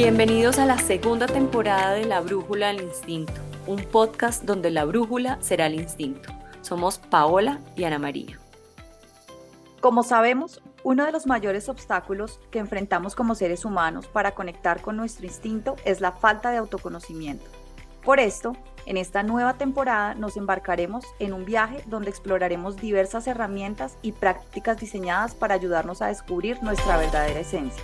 Bienvenidos a la segunda temporada de La Brújula del Instinto, un podcast donde la brújula será el instinto. Somos Paola y Ana María. Como sabemos, uno de los mayores obstáculos que enfrentamos como seres humanos para conectar con nuestro instinto es la falta de autoconocimiento. Por esto, en esta nueva temporada nos embarcaremos en un viaje donde exploraremos diversas herramientas y prácticas diseñadas para ayudarnos a descubrir nuestra verdadera esencia.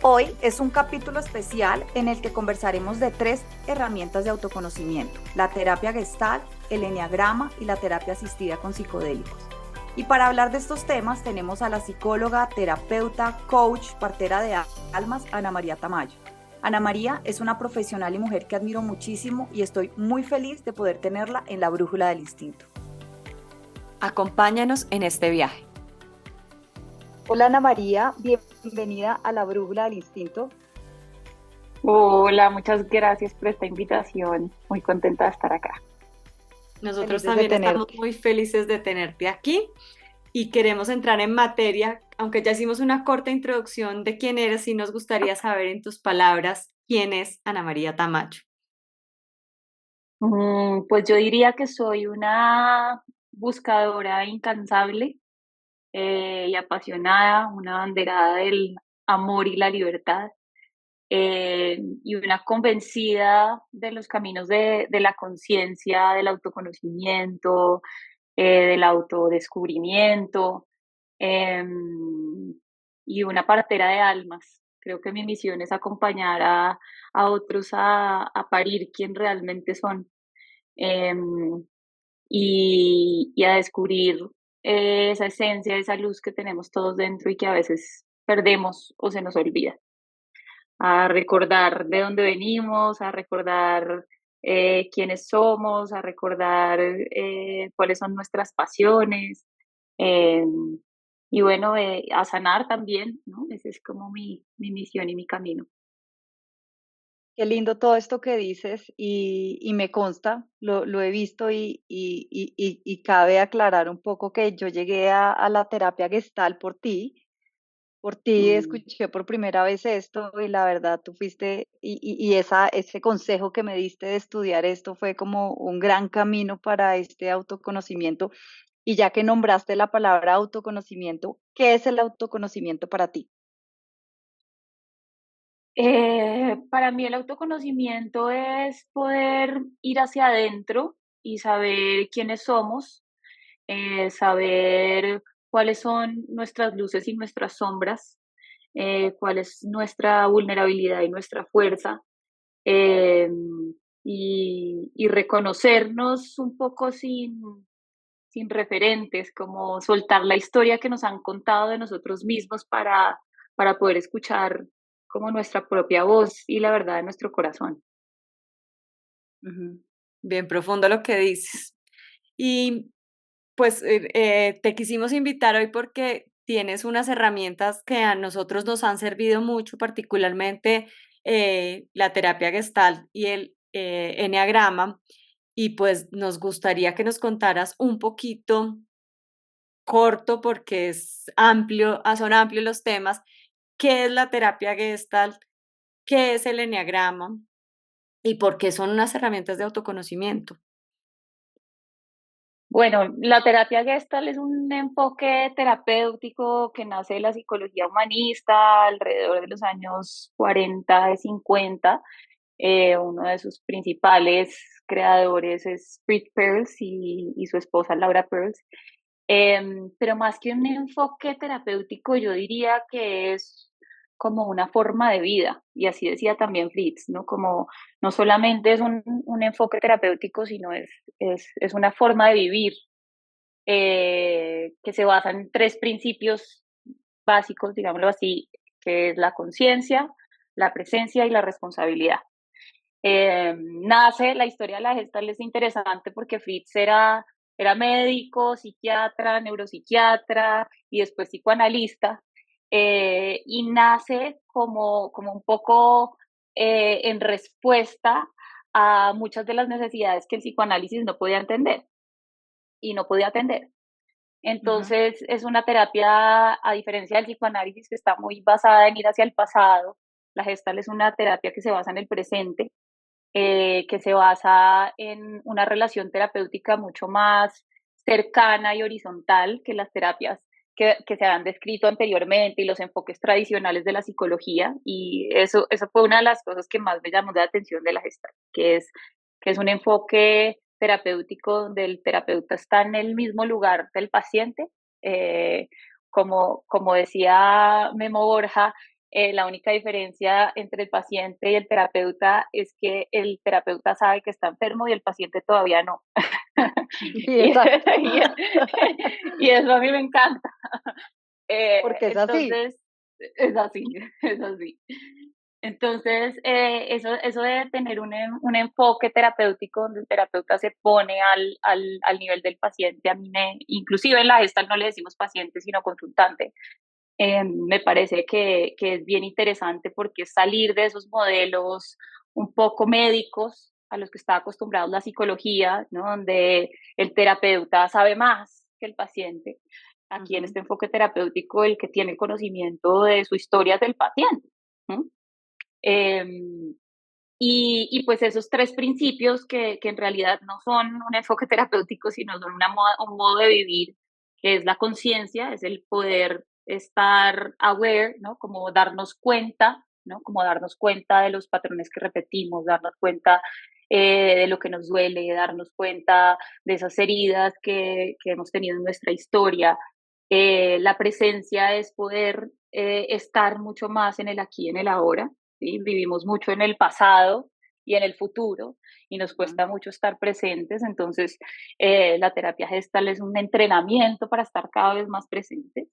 Hoy es un capítulo especial en el que conversaremos de 3 herramientas de autoconocimiento: la terapia Gestalt, el eneagrama y la terapia asistida con psicodélicos. Y para hablar de estos temas tenemos a la psicóloga, terapeuta, coach, partera de almas, Ana María Tamayo. Ana María es una profesional y mujer que admiro muchísimo y estoy muy feliz de poder tenerla en la Brújula del Instinto. Acompáñanos en este viaje. Hola Ana María, bienvenida a la Brújula del Instinto. Hola, muchas gracias por esta invitación. Muy contenta de estar acá. Nosotros también estamos muy felices de tenerte aquí y queremos entrar en materia. Aunque ya hicimos una corta introducción de quién eres, sí nos gustaría saber en tus palabras quién es Ana María Tamayo. Pues yo diría que soy una buscadora incansable y apasionada, una abanderada del amor y la libertad, y una convencida de los caminos de la conciencia, del autoconocimiento, del autodescubrimiento, em, y una partera de almas. Creo que mi misión es acompañar a otros a parir quién realmente son, em, y a descubrir esa esencia, esa luz que tenemos todos dentro y que a veces perdemos o se nos olvida. A recordar de dónde venimos, a recordar quiénes somos, a recordar cuáles son nuestras pasiones, eh, y bueno, a sanar también, ¿no? Esa es como mi misión y mi camino. Qué lindo todo esto que dices y me consta, lo he visto y cabe aclarar un poco que yo llegué a la terapia Gestalt por ti Mm. escuché por primera vez esto y la verdad tú fuiste ese consejo que me diste de estudiar esto fue como un gran camino para este autoconocimiento. Y ya que nombraste la palabra autoconocimiento, ¿qué es el autoconocimiento para ti? Para mí el autoconocimiento es poder ir hacia adentro y saber quiénes somos, saber cuáles son nuestras luces y nuestras sombras, cuál es nuestra vulnerabilidad y nuestra fuerza, eh, y reconocernos un poco sin referentes, como soltar la historia que nos han contado de nosotros mismos para poder escuchar como nuestra propia voz y la verdad de nuestro corazón. Ujú. Bien profundo lo que dices. Y pues te quisimos invitar hoy porque tienes unas herramientas que a nosotros nos han servido mucho, particularmente la terapia Gestalt y el eneagrama. Y pues nos gustaría que nos contaras un poquito corto, porque es amplio, son amplios los temas. ¿Qué es la terapia Gestalt? ¿Qué es el eneagrama? ¿Y por qué son unas herramientas de autoconocimiento? Bueno, la terapia Gestalt es un enfoque terapéutico que nace de la psicología humanista alrededor de los años 40, 50. Uno de sus principales creadores es Fritz Perls y su esposa Laura Perls. Pero más que un enfoque terapéutico, yo diría que es como una forma de vida, y así decía también Fritz, ¿no? Como no solamente es un enfoque terapéutico, sino es una forma de vivir, que se basa en 3 principios básicos, digámoslo así, que es la conciencia, la presencia y la responsabilidad. Nace la historia de la Gestalt es interesante porque Fritz era médico, psiquiatra, neuropsiquiatra y después psicoanalista, y nace como un poco en respuesta a muchas de las necesidades que el psicoanálisis no podía entender y no podía atender. Ujú. Entonces es una terapia, a diferencia del psicoanálisis, que está muy basada en ir hacia el pasado, La Gestalt es una terapia que se basa en el presente, que se basa en una relación terapéutica mucho más cercana y horizontal que las terapias que se han descrito anteriormente y los enfoques tradicionales de la psicología. Y eso fue una de las cosas que más me llamó la atención de la Gestalt, que es un enfoque terapéutico donde el terapeuta está en el mismo lugar del paciente. Eh, como decía Memo Borja, la única diferencia entre el paciente y el terapeuta es que el terapeuta sabe que está enfermo y el paciente todavía no. Sí, y, exacto. y, y eso a mí me encanta. Porque es así. Entonces, es así, es así. Entonces, eso debe tener un enfoque terapéutico donde el terapeuta se pone al nivel del paciente. Inclusive en la Gestalt no le decimos paciente, sino consultante. Me parece que es bien interesante porque es salir de esos modelos un poco médicos a los que está acostumbrada la psicología, ¿no? Donde el terapeuta sabe más que el paciente. Aquí en Ujú. este enfoque terapéutico, el que tiene conocimiento de su historia es el paciente. ¿No? Eh, y pues esos tres principios que en realidad no son un enfoque terapéutico, sino son un modo de vivir, que es la conciencia, es el poder estar aware, ¿no? Como darnos cuenta, ¿no? Como darnos cuenta de los patrones que repetimos, darnos cuenta de lo que nos duele, darnos cuenta de esas heridas que hemos tenido en nuestra historia. La presencia es poder estar mucho más en el aquí y en el ahora. ¿Sí? Vivimos mucho en el pasado y en el futuro y nos Ujú. cuesta mucho estar presentes, entonces la terapia gestal es un entrenamiento para estar cada vez más presentes.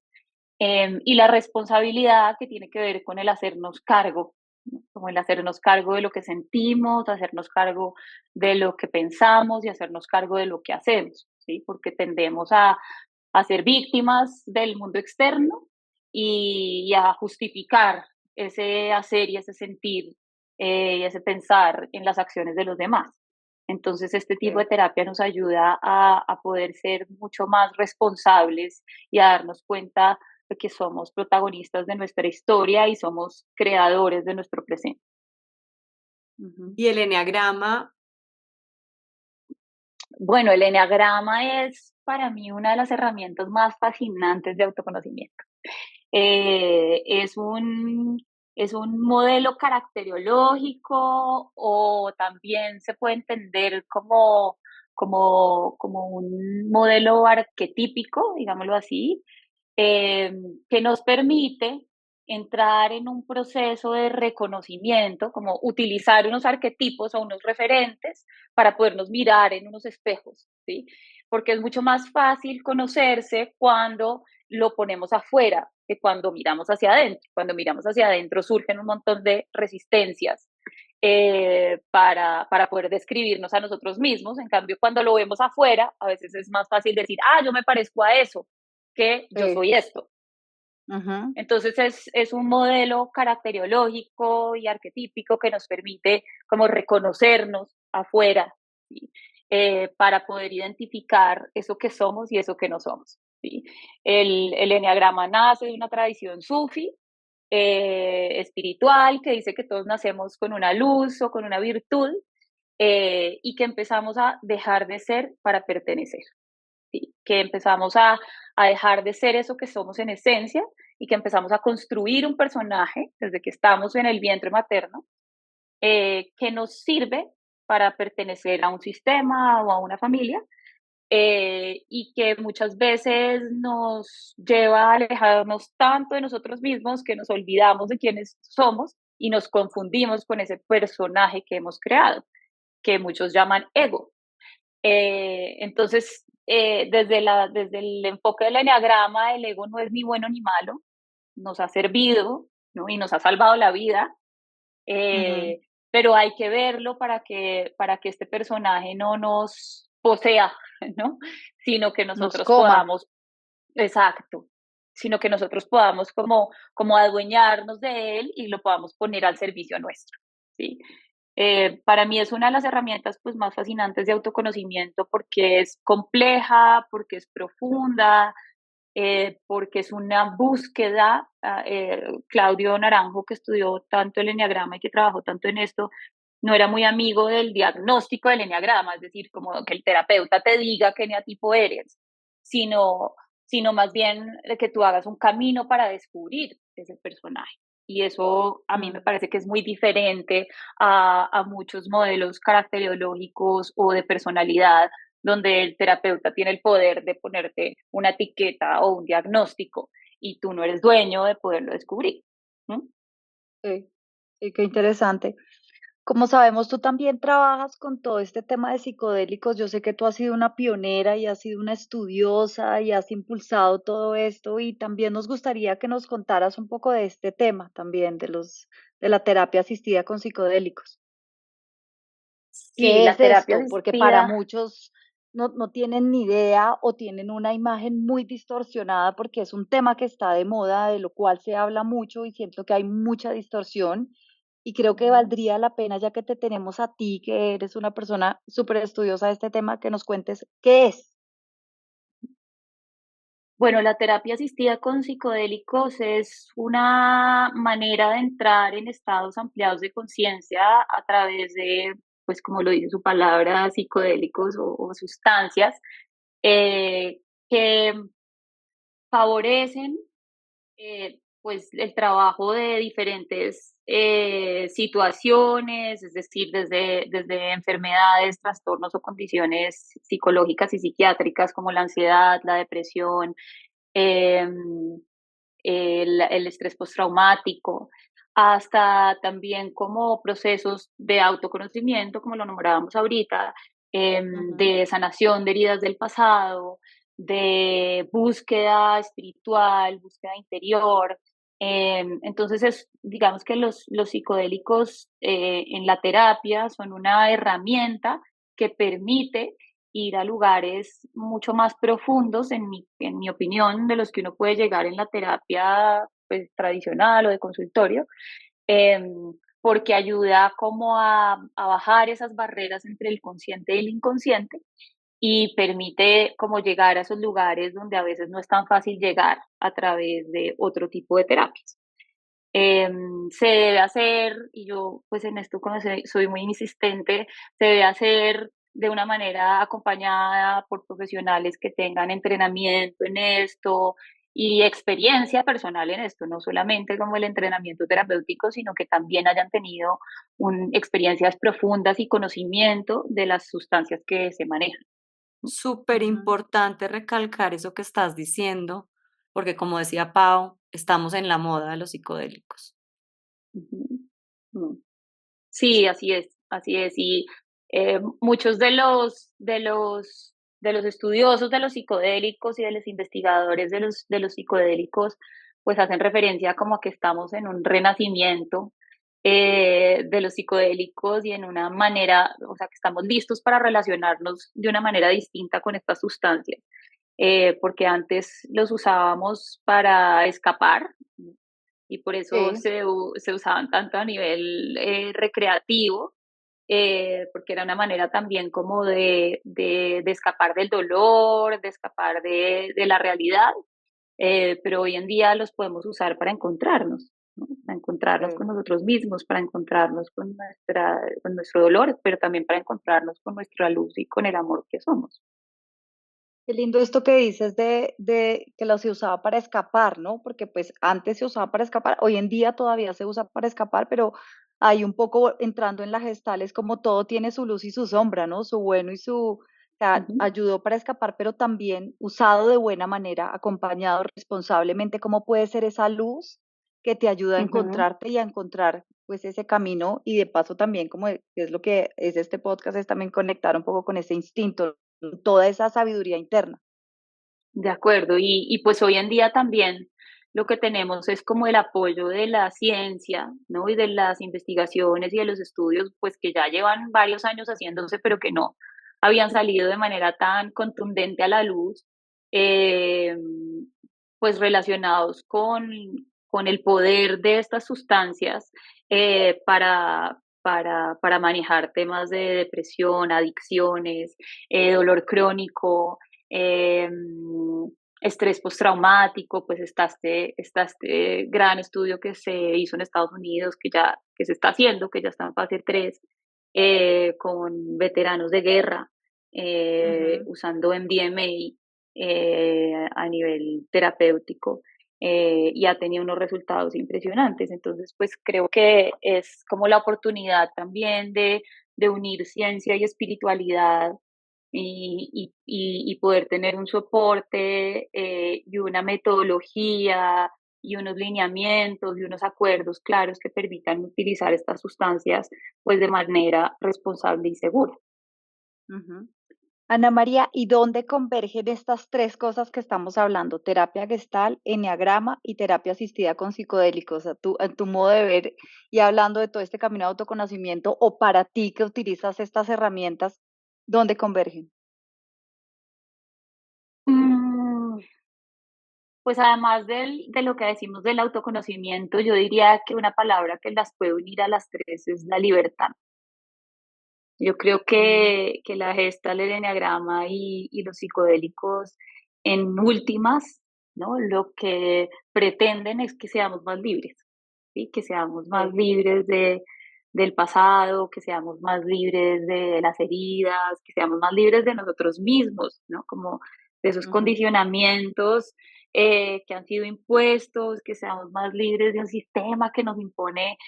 Y la responsabilidad que tiene que ver con el hacernos cargo, ¿no? Como el hacernos cargo de lo que sentimos, hacernos cargo de lo que pensamos y hacernos cargo de lo que hacemos, ¿sí? Porque tendemos a ser víctimas del mundo externo y a justificar ese hacer y ese sentir y ese pensar en las acciones de los demás. Entonces, este tipo de Sí. terapia nos ayuda a poder ser mucho más responsables y a darnos cuenta de que somos protagonistas de nuestra historia y somos creadores de nuestro presente. Ujú. Y el eneagrama, Bueno, el eneagrama es para mí una de las herramientas más fascinantes de autoconocimiento. Es es un modelo caracteriológico o también se puede entender como un modelo arquetípico, digámoslo así, eh, que nos permite entrar en un proceso de reconocimiento, como utilizar unos arquetipos o unos referentes para podernos mirar en unos espejos, ¿sí? Porque es mucho más fácil conocerse cuando lo ponemos afuera que cuando miramos hacia adentro. Cuando miramos hacia adentro surgen un montón de resistencias para poder describirnos a nosotros mismos. En cambio, cuando lo vemos afuera, a veces es más fácil decir, yo me parezco a eso, que yo Sí. soy esto. Ujú. Entonces es un modelo caracteriológico y arquetípico que nos permite como reconocernos afuera, ¿sí? Para poder identificar eso que somos y eso que no somos. ¿Sí? El enneagrama nace de una tradición sufi, espiritual, que dice que todos nacemos con una luz o con una virtud y que empezamos a dejar de ser para pertenecer. ¿Sí? Que empezamos a dejar de ser eso que somos en esencia y que empezamos a construir un personaje desde que estamos en el vientre materno que nos sirve para pertenecer a un sistema o a una familia y que muchas veces nos lleva a alejarnos tanto de nosotros mismos que nos olvidamos de quiénes somos y nos confundimos con ese personaje que hemos creado, que muchos llaman ego. Entonces, desde el enfoque del enneagrama, el ego no es ni bueno ni malo, nos ha servido, ¿no? Y nos ha salvado la vida, Ujú. eh, pero hay que verlo para que este personaje no nos posea, ¿no? Sino que Nos nosotros coma. podamos, exacto, sino que nosotros podamos como adueñarnos de él y lo podamos poner al servicio nuestro, ¿sí? Para mí es una de las herramientas pues, más fascinantes de autoconocimiento porque es compleja, porque es profunda, porque es una búsqueda. Claudio Naranjo, que estudió tanto el eneagrama y que trabajó tanto en esto, no era muy amigo del diagnóstico del eneagrama, es decir, como que el terapeuta te diga qué eneatipo eres, sino, sino más bien de que tú hagas un camino para descubrir ese personaje. Y eso a mí me Mm. parece que es muy diferente a muchos modelos caracterológicos o de personalidad, donde el terapeuta tiene el poder de ponerte una etiqueta o un diagnóstico y tú no eres dueño de poderlo descubrir. ¿No? Sí, sí, qué interesante. Como sabemos, tú también trabajas con todo este tema de psicodélicos. Yo sé que tú has sido una pionera y has sido una estudiosa y has impulsado todo esto y también nos gustaría que nos contaras un poco de este tema también, de la terapia asistida con psicodélicos. Sí, ¿Qué la es terapia esto? Porque para asistida. muchos no tienen ni idea o tienen una imagen muy distorsionada porque es un tema que está de moda, de lo cual se habla mucho y siento que hay mucha distorsión. Y creo que Ujú. valdría la pena, ya que te tenemos a ti, que eres una persona súper estudiosa de este tema, que nos cuentes qué es. Bueno, la terapia asistida con psicodélicos es una manera de entrar en estados ampliados de conciencia a través de, pues como lo dice su palabra, psicodélicos o sustancias que favorecen pues el trabajo de diferentes situaciones, es decir, desde enfermedades, trastornos o condiciones psicológicas y psiquiátricas como la ansiedad, la depresión, eh, el estrés postraumático, hasta también como procesos de autoconocimiento, como lo nombrábamos ahorita, Ujú. de sanación de heridas del pasado, de búsqueda espiritual, búsqueda interior. Entonces, digamos que los psicodélicos en la terapia son una herramienta que permite ir a lugares mucho más profundos, en mi opinión, de los que uno puede llegar en la terapia pues, tradicional o de consultorio, eh, porque ayuda como a bajar esas barreras entre el consciente y el inconsciente y permite como llegar a esos lugares donde a veces no es tan fácil llegar a través de otro tipo de terapias. Eh, Se debe hacer, y yo pues en esto como soy muy insistente, se debe hacer de una manera acompañada por profesionales que tengan entrenamiento en esto y experiencia personal en esto, no solamente como el entrenamiento terapéutico, sino que también hayan tenido experiencias profundas y conocimiento de las sustancias que se manejan. Súper Ujú. importante recalcar eso que estás diciendo, porque como decía Pau, estamos en la moda de los psicodélicos. Ujú. Mm. Sí, así es, así es. Y muchos de los estudiosos de los psicodélicos y de los investigadores de los psicodélicos, pues hacen referencia como que estamos en un renacimiento de los psicodélicos y en una manera, o sea, que estamos listos para relacionarnos de una manera distinta con estas sustancias, porque antes los usábamos para escapar, ¿no? Y por eso Sí. se usaban tanto a nivel recreativo, porque era una manera también como de escapar del dolor, de escapar de la realidad, pero hoy en día los podemos usar para encontrarnos, ¿no? Para encontrarnos Sí. con nosotros mismos, para encontrarnos con nuestro dolor, pero también para encontrarnos con nuestra luz y con el amor que somos. Qué lindo esto que dices de que lo se usaba para escapar, ¿no? Porque pues antes se usaba para escapar, hoy en día todavía se usa para escapar, pero hay un poco entrando en la gestal, es como todo tiene su luz y su sombra, ¿no? Su bueno y su, o sea, Ujú, ayudó para escapar, pero también usado de buena manera, acompañado responsablemente, ¿cómo puede ser esa luz que te ayuda a ujú. encontrarte y a encontrar pues ese camino? Y de paso también, como es lo que es este podcast, es también conectar un poco con ese instinto, toda esa sabiduría interna. De acuerdo, y pues hoy en día también lo que tenemos es como el apoyo de la ciencia, ¿no? Y de las investigaciones y de los estudios, pues que ya llevan varios años haciéndose, pero que no habían salido de manera tan contundente a la luz, eh, pues relacionados con el poder de estas sustancias para manejar temas de depresión, adicciones, dolor crónico, eh, estrés postraumático, pues está este gran estudio que se hizo en Estados Unidos, que se está haciendo, que ya está en fase 3, con veteranos de guerra, Ujú. usando MDMA a nivel terapéutico, y ha tenido unos resultados impresionantes. Entonces, pues creo que es como la oportunidad también de unir ciencia y espiritualidad y poder tener un soporte y una metodología y unos lineamientos y unos acuerdos claros que permitan utilizar estas sustancias pues de manera responsable y segura. Ujú. Ana María, ¿y dónde convergen estas tres cosas que estamos hablando? Terapia gestal, eneagrama y terapia asistida con psicodélicos. En tu modo de ver y hablando de todo este camino de autoconocimiento, o para ti que utilizas estas herramientas, ¿dónde convergen? Mm, Pues además de lo que decimos del autoconocimiento, yo diría que una palabra que las puede unir a las tres es la libertad. Yo creo Mm, que la gesta, el eneagrama y los psicodélicos, en últimas, ¿no? Lo que pretenden es que seamos más libres, ¿sí? Que seamos más sí. libres del pasado, que seamos más libres de las heridas, que seamos más libres de nosotros mismos, ¿no? Como de esos Ujú. condicionamientos que han sido impuestos, que seamos más libres de un sistema que nos impone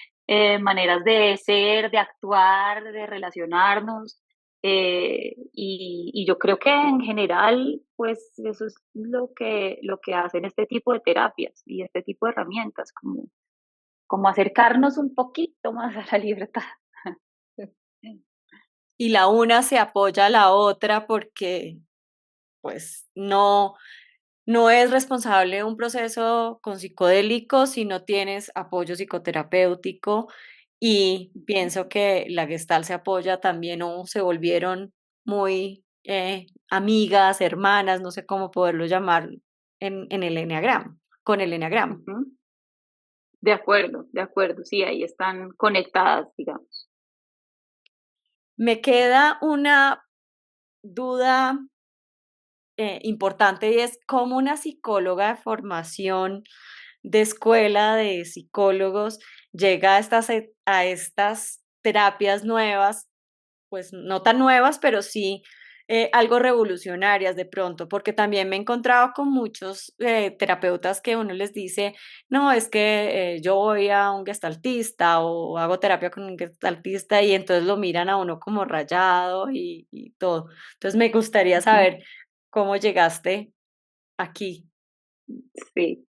maneras de ser, de actuar, de relacionarnos. Y yo creo que en general, pues eso es lo que hacen este tipo de terapias y este tipo de herramientas, como acercarnos un poquito más a la libertad. Y la una se apoya a la otra porque, pues, no es responsable un proceso con psicodélicos si no tienes apoyo psicoterapéutico, y pienso que la Gestalt se apoya también, o se volvieron muy, amigas, hermanas, no sé cómo poderlo llamar en el eneagrama, con el eneagrama. Ujú. De acuerdo, sí, ahí están conectadas, digamos. Me queda una duda importante, y es cómo una psicóloga de formación de escuela de psicólogos llega a estas terapias nuevas, pues no tan nuevas, pero sí algo revolucionarias de pronto, porque también me he encontrado con muchos terapeutas que uno les dice, no, es que yo voy a un gestaltista o hago terapia con un gestaltista, y entonces lo miran a uno como rayado y todo. Entonces me gustaría Ujú. saber cómo llegaste aquí. Sí.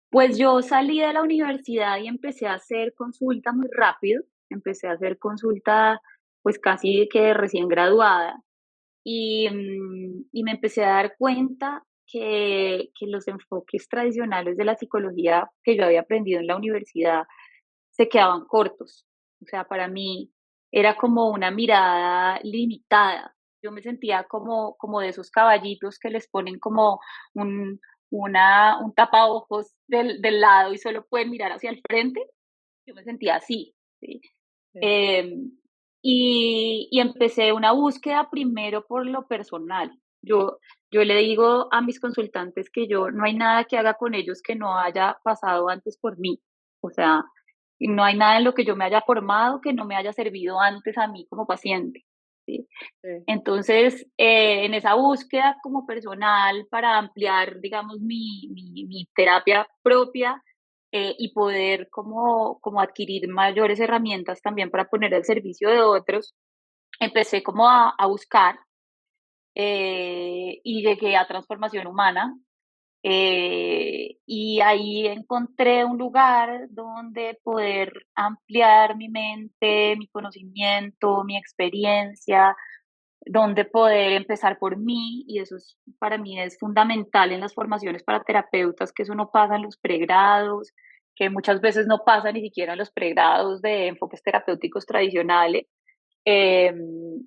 Pues yo salí de la universidad y empecé a hacer consulta muy rápido. Empecé a hacer consulta pues casi que recién graduada y me empecé a dar cuenta que los enfoques tradicionales de la psicología que yo había aprendido en la universidad se quedaban cortos. O sea, para mí era como una mirada limitada. Yo me sentía como de esos caballitos que les ponen como un, un tapaojos del lado y solo pueden mirar hacia el frente. Yo me sentía así, ¿sí? Sí. Em, y empecé una búsqueda primero por lo personal. Yo le digo a mis consultantes que yo no hay nada que haga con ellos que no haya pasado antes por mí. O sea, no hay nada en lo que yo me haya formado que no me haya servido antes a mí como paciente. ¿Sí? Sí. Entonces, en esa búsqueda como personal para ampliar, digamos, mi terapia propia y poder como adquirir mayores herramientas también para poner al servicio de otros, empecé como a buscar y llegué a transformación humana. Y ahí encontré un lugar donde poder ampliar mi mente, mi conocimiento, mi experiencia, donde poder empezar por mí, y eso es, para mí es fundamental en las formaciones para terapeutas, que eso no pasa en los pregrados, que muchas veces no pasa ni siquiera en los pregrados de enfoques terapéuticos tradicionales, eh,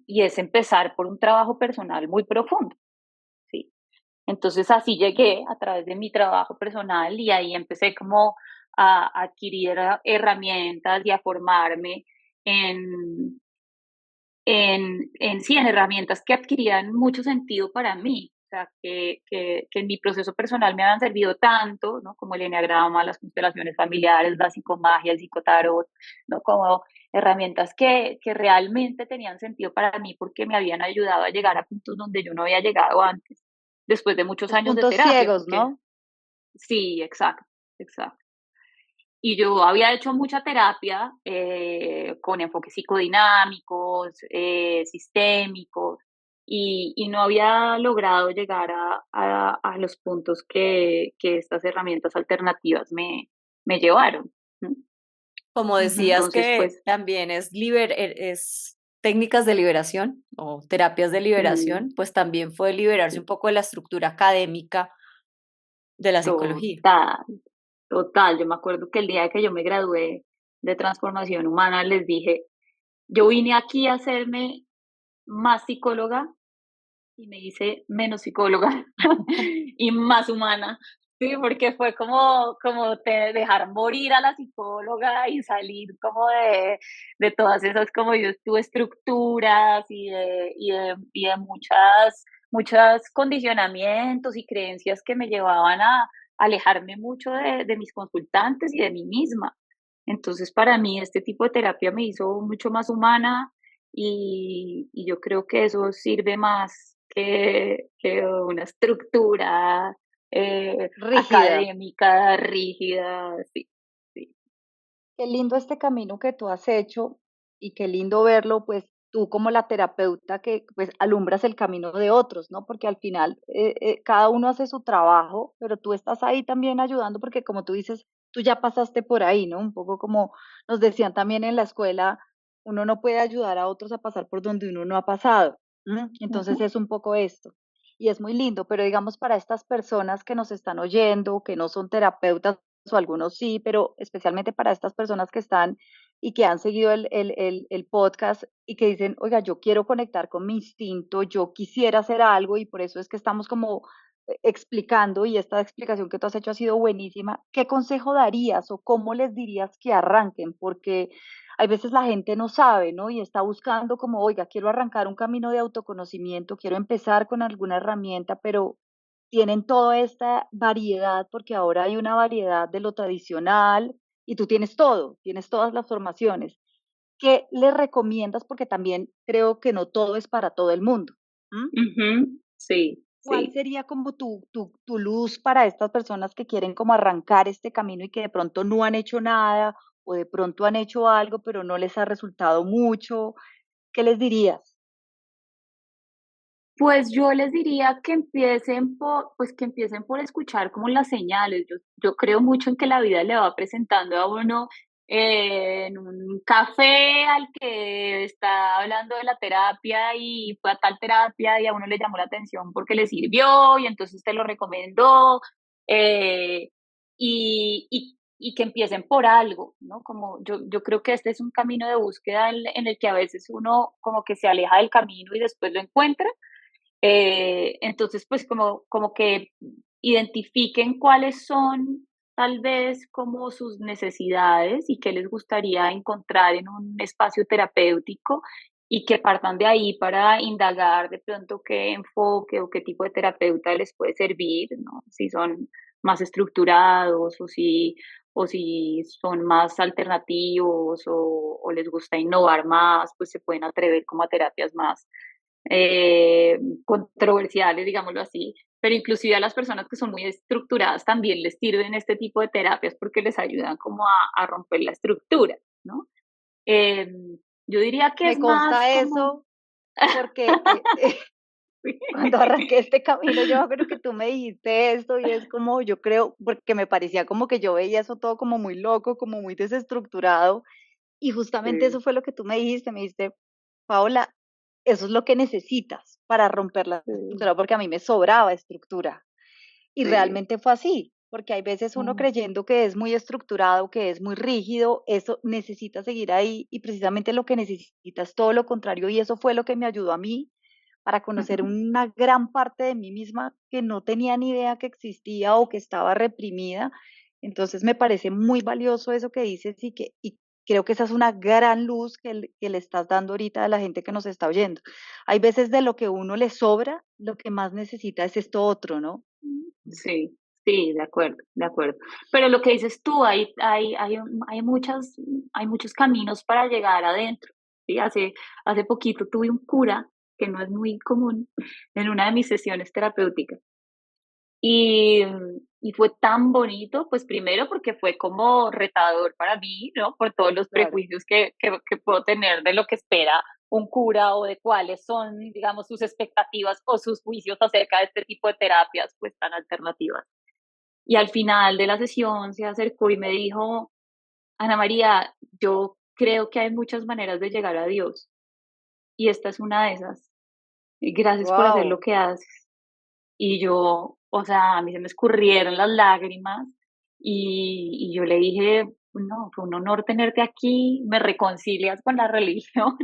y es empezar por un trabajo personal muy profundo, ¿sí? Entonces así llegué a través de mi trabajo personal y ahí empecé como a adquirir herramientas y a formarme en sí, en herramientas que adquirían mucho sentido para mí. sea, que en mi proceso personal me habían servido tanto, ¿no? Como el eneagrama, las constelaciones familiares, la psicomagia, el psicotarot, ¿no? Como herramientas que realmente tenían sentido para mí porque me habían ayudado a llegar a puntos donde yo no había llegado antes, después de muchos Los años de puntos terapia, ciegos, porque ¿no? sí, exacto, exacto. Y yo había hecho mucha terapia con enfoques psicodinámicos, sistémicos, y no había logrado llegar a los puntos que estas herramientas alternativas me llevaron. ¿No? Como decías Entonces, que pues, también es técnicas de liberación o terapias de sí, liberación, pues también fue liberarse un poco de la estructura académica de la psicología. total, total. Yo me acuerdo que el día que yo me gradué de transformación humana, les dije, yo vine aquí a hacerme más psicóloga y me hice menos psicóloga y más humana. Sí, porque fue como dejar morir a la psicóloga y salir como de todas esas, como yo estuve, estructuras y de muchas condicionamientos y creencias que me llevaban a alejarme mucho de mis consultantes y de mí misma. Entonces, para mí, este tipo de terapia me hizo mucho más humana y yo creo que eso sirve más que una estructura Rígida. académica, rígida, sí, sí, Qué lindo este camino que tú has hecho y qué lindo verlo, pues tú como la terapeuta que pues alumbras el camino de otros, ¿no? Porque al final cada uno hace su trabajo, pero tú estás ahí también ayudando porque como tú dices, tú ya pasaste por ahí, ¿no? Un poco como nos decían también en la escuela, uno no puede ayudar a otros a pasar por donde uno no ha pasado. Entonces ujú, es un poco esto. Y es muy lindo, pero digamos para estas personas que nos están oyendo, que no son terapeutas, o algunos sí, pero especialmente para estas personas que están y que han seguido el podcast y que dicen, oiga, yo quiero conectar con mi instinto, yo quisiera hacer algo y por eso es que estamos como explicando y esta explicación que tú has hecho ha sido buenísima. ¿Qué consejo darías o cómo les dirías que arranquen? Porque hay veces la gente no sabe, ¿no? Y está buscando como, oiga, quiero arrancar un camino de autoconocimiento, quiero empezar con alguna herramienta, pero tienen toda esta variedad, porque ahora hay una variedad de lo tradicional y tú tienes todo, tienes todas las formaciones. ¿Qué le recomiendas? Porque también creo que no todo es para todo el mundo. ¿M? ujú, sí, ¿Cuál sí. sería como tu luz para estas personas que quieren como arrancar este camino y que de pronto no han hecho nada o de pronto han hecho algo, pero no les ha resultado mucho? ¿Qué les dirías? Pues yo les diría que empiecen por escuchar como las señales. Yo creo mucho en que la vida le va presentando a uno en un café al que está hablando de la terapia y fue a tal terapia y a uno le llamó la atención porque le sirvió y entonces te lo recomendó y que empiecen por algo, ¿no? Como yo creo que este es un camino de búsqueda en el que a veces uno como que se aleja del camino y después lo encuentra. Entonces, pues como que identifiquen cuáles son tal vez como sus necesidades y qué les gustaría encontrar en un espacio terapéutico y que partan de ahí para indagar de pronto qué enfoque o qué tipo de terapeuta les puede servir, ¿no? Si son más estructurados o si son más alternativos o les gusta innovar más, pues se pueden atrever como a terapias más controversiales, digámoslo así, pero inclusive a las personas que son muy estructuradas también les sirven este tipo de terapias porque les ayudan como a romper la estructura, ¿no? Eh, yo diría que Me es más consta como... eso porque cuando arranqué este camino, yo creo que tú me dijiste esto y es como, yo creo, porque me parecía como que yo veía eso todo como muy loco, como muy desestructurado, y justamente Sí, eso fue lo que tú me dijiste, Paola, eso es lo que necesitas para romper la sí, estructura, porque a mí me sobraba estructura, y sí. realmente fue así, porque hay veces uno Mm, creyendo que es muy estructurado, que es muy rígido, eso necesita seguir ahí, y precisamente lo que necesitas es todo lo contrario, y eso fue lo que me ayudó a mí para conocer ujú. una gran parte de mí misma que no tenía ni idea que existía o que estaba reprimida. Entonces me parece muy valioso eso que dices y Creo que esa es una gran luz que le estás dando ahorita a la gente que nos está oyendo. Hay veces de lo que uno le sobra, lo que más necesita es esto otro, ¿no? Sí, sí, de acuerdo, de acuerdo. Pero lo que dices tú, hay muchos caminos para llegar adentro. ¿Sí? Hace poquito tuve un cura, que no es muy común, en una de mis sesiones terapéuticas. Y, y fue tan bonito, pues primero porque fue como retador para mí, ¿no? Por todos los Claro. prejuicios que puedo tener de lo que espera un cura o de cuáles son, digamos, sus expectativas o sus juicios acerca de este tipo de terapias, pues tan alternativas. Y al final de la sesión se acercó y me dijo, Ana María, yo creo que hay muchas maneras de llegar a Dios y esta es una de esas. Y gracias por hacer lo Wow, que haces. Y yo, o sea, a mí se me escurrieron las lágrimas y yo le dije, no, fue un honor tenerte aquí, me reconcilias con la religión.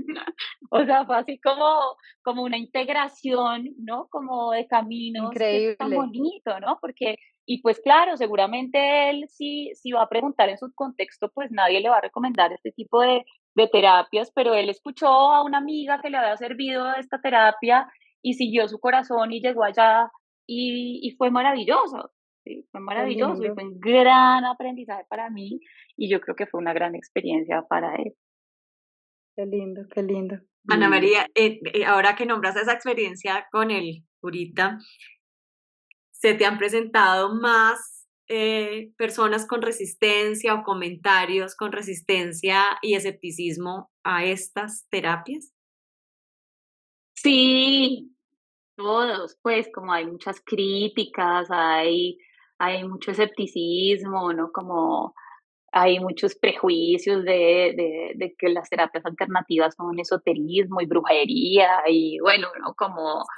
O sea, fue así como una integración, ¿no? Como de caminos, que es tan increíble. bonito, ¿no? Porque, y pues claro, seguramente él si va a preguntar en su contexto, pues nadie le va a recomendar este tipo de terapias, pero él escuchó a una amiga que le había servido esta terapia y siguió su corazón y llegó allá y fue maravilloso, ¿sí? Fue Qué maravilloso y lindo, fue un gran aprendizaje para mí y yo creo que fue una gran experiencia para él. qué lindo, qué lindo. Ana Mm. María, ahora que nombras esa experiencia con el curita, ¿se te han presentado más personas con resistencia o comentarios con resistencia y escepticismo a estas terapias? Sí, todos, pues como hay muchas críticas, hay mucho escepticismo, ¿no? Como hay muchos prejuicios de que las terapias alternativas son esoterismo y brujería y bueno, ¿no?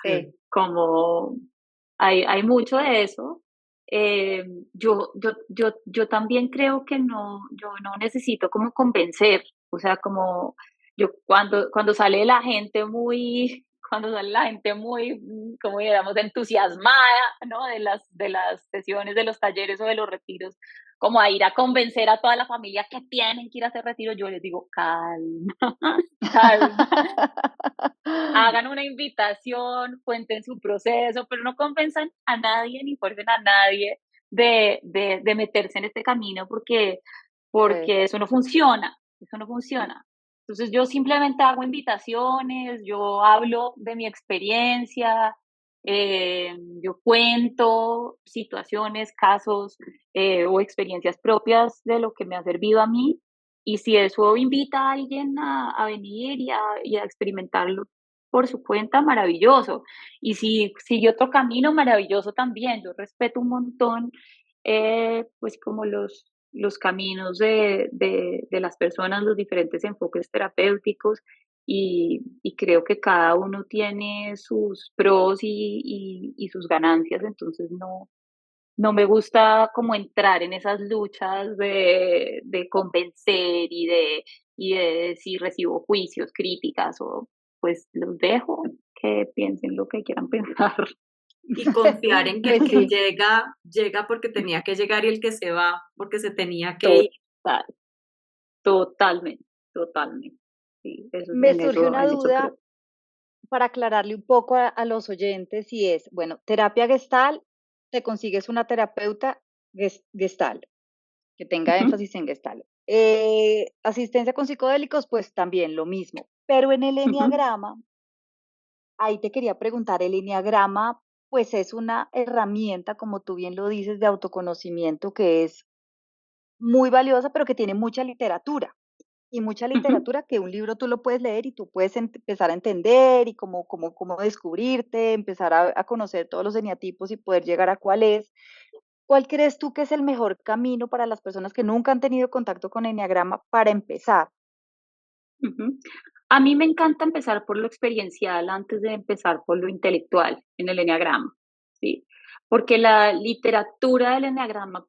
Sí, Como hay mucho de eso. Eh, yo también creo que yo no necesito como convencer, o sea, como yo cuando sale la gente muy, cuando sale la gente muy, como digamos, entusiasmada, ¿no? De las sesiones, de los talleres o de los retiros, como a ir a convencer a toda la familia que tienen que ir a hacer retiro, yo les digo, calma, calma, hagan una invitación, cuenten su proceso, pero no convenzan a nadie ni fuercen a nadie de meterse en este camino sí. porque eso no funciona, eso no funciona. Entonces yo simplemente hago invitaciones, yo hablo de mi experiencia, yo cuento situaciones, casos o experiencias propias de lo que me ha servido a mí. Y si eso invita a alguien a venir y a experimentarlo por su cuenta, maravilloso. Y si sigue otro camino, maravilloso también. Yo respeto un montón, pues como los caminos de las personas, los diferentes enfoques terapéuticos y creo que cada uno tiene sus pros y sus ganancias, entonces no me gusta como entrar en esas luchas de convencer y de si recibo juicios, críticas o pues los dejo que piensen lo que quieran pensar. Y confiar en que el Pues que sí, llega, llega porque tenía que llegar y el que se va porque se tenía que ir. Total, totalmente, totalmente. Sí, me surge una en eso duda creo. para aclararle un poco a los oyentes y es, bueno, terapia gestal, te consigues una terapeuta gestal, que tenga Ujú, énfasis en gestal. Asistencia con psicodélicos, pues también lo mismo. Pero en el ujú. enneagrama, ahí te quería preguntar, el enneagrama, pues es una herramienta, como tú bien lo dices, de autoconocimiento que es muy valiosa, pero que tiene mucha literatura. Y mucha Ujú. literatura que un libro tú lo puedes leer y tú puedes empezar a entender y cómo descubrirte, empezar a conocer todos los eneatipos y poder llegar a cuál es. ¿Cuál crees tú que es el mejor camino para las personas que nunca han tenido contacto con enneagrama para empezar? Ujú. A mí me encanta empezar por lo experiencial antes de empezar por lo intelectual en el eneagrama, ¿sí? Porque la literatura del eneagrama,